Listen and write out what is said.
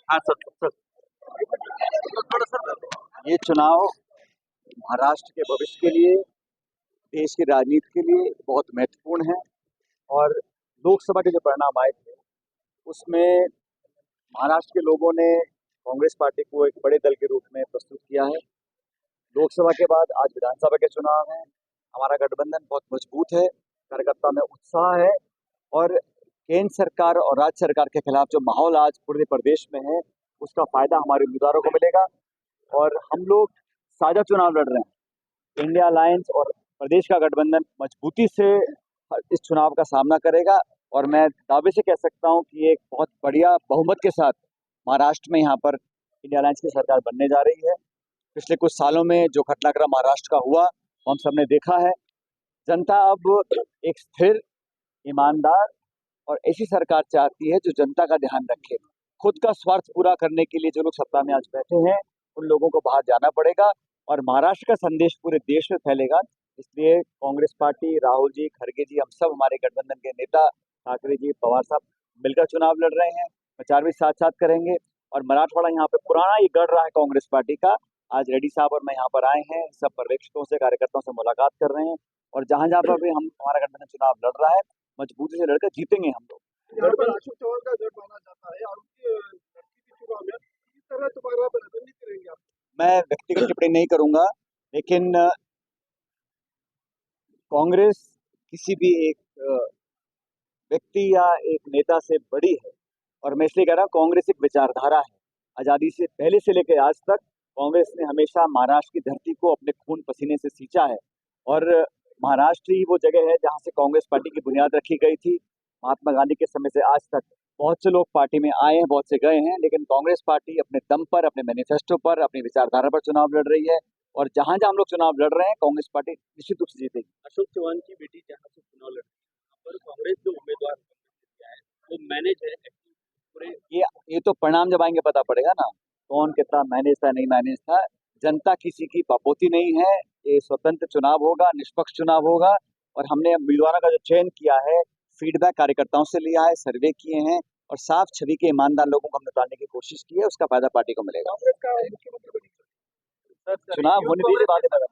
हाँ सर। ये चुनाव महाराष्ट्र के भविष्य के लिए, देश की राजनीति के लिए बहुत महत्वपूर्ण है। और लोकसभा के जो परिणाम आए थे उसमें महाराष्ट्र के लोगों ने कांग्रेस पार्टी को एक बड़े दल के रूप में प्रस्तुत किया है। लोकसभा के बाद आज विधानसभा के चुनाव हैं। हमारा गठबंधन बहुत मजबूत है, कार्यकर्ता में उत्साह है और केंद्र सरकार और राज्य सरकार के खिलाफ जो माहौल आज पूरे प्रदेश में है उसका फायदा हमारे उम्मीदवारों को मिलेगा। और हम लोग साझा चुनाव लड़ रहे हैं। इंडिया अलायंस और प्रदेश का गठबंधन मजबूती से इस चुनाव का सामना करेगा और मैं दावे से कह सकता हूं कि एक बहुत बढ़िया बहुमत के साथ महाराष्ट्र में यहाँ पर इंडिया अलायंस की सरकार बनने जा रही है। पिछले कुछ सालों में जो घटनाक्रम महाराष्ट्र का हुआ वो हम सबने देखा है। जनता अब एक स्थिर, ईमानदार और ऐसी सरकार चाहती है जो जनता का ध्यान रखे। खुद का स्वार्थ पूरा करने के लिए जो लोग सत्ता में आज बैठे हैं उन लोगों को बाहर जाना पड़ेगा और महाराष्ट्र का संदेश पूरे देश में फैलेगा। इसलिए कांग्रेस पार्टी, राहुल जी, खड़गे जी, हम सब हमारे गठबंधन के नेता ठाकरे जी, पवार साहब मिलकर चुनाव लड़ रहे हैं। प्रचार भी साथ साथ करेंगे और मराठवाड़ा यहाँ पे पुराना ये गढ़ रहा है कांग्रेस पार्टी का। आज रेड्डी साहब और मैं यहाँ पर आए हैं, सब पर्यवेक्षकों से, कार्यकर्ताओं से मुलाकात कर रहे हैं और जहां जहां पर भी हम हमारा गठबंधन चुनाव लड़ रहा है मजबूती से लड़कर जीतेंगे हम लोग। यहाँ पर अशोक चौहान का गढ़ माना जाता है और उनकी लड़की भी चुनाव में इस तरह तुम्हारा रणनीति करेंगे आप? मैं व्यक्तिगत टिप्पणी नहीं करूंगा, लेकिन कांग्रेस किसी भी एक व्यक्ति या एक नेता से बड़ी है और मैं इसलिए कह रहा हूँ कांग्रेस एक विचारधारा है। आजादी से पहले से लेकर आज तक कांग्रेस ने हमेशा महाराष्ट्र की धरती को अपने खून पसीने से सींचा है और महाराष्ट्र ही वो जगह है जहाँ से कांग्रेस पार्टी की बुनियाद रखी गई थी। महात्मा गांधी के समय से आज तक बहुत से लोग पार्टी में आए हैं, बहुत से गए हैं, लेकिन कांग्रेस पार्टी अपने दम पर, अपने मैनिफेस्टो पर, अपनी विचारधारा पर चुनाव लड़ रही है और जहां जहां हम लोग चुनाव लड़ रहे हैं कांग्रेस पार्टी निश्चित रूप से जीतेगी। अशोक चौहान की बेटी जहाँ से चुनाव लड़ रही है पर कांग्रेस जो उम्मीदवार किया है वो मैनेज है पूरे। ये तो परिणाम जब आएंगे पता पड़ेगा ना, कौन कितना मैनेज था, नहीं मैनेज था। जनता किसी की बापोती नहीं है। ये स्वतंत्र चुनाव होगा, निष्पक्ष चुनाव होगा और हमने उम्मीदवारों का जो चयन किया है फीडबैक कार्यकर्ताओं से लिया है, सर्वे किए हैं और साफ छवि के ईमानदार लोगों को हमने डालने की कोशिश की है। उसका फायदा पार्टी को मिलेगा। चुनाव होने दीजिए, बातें बता।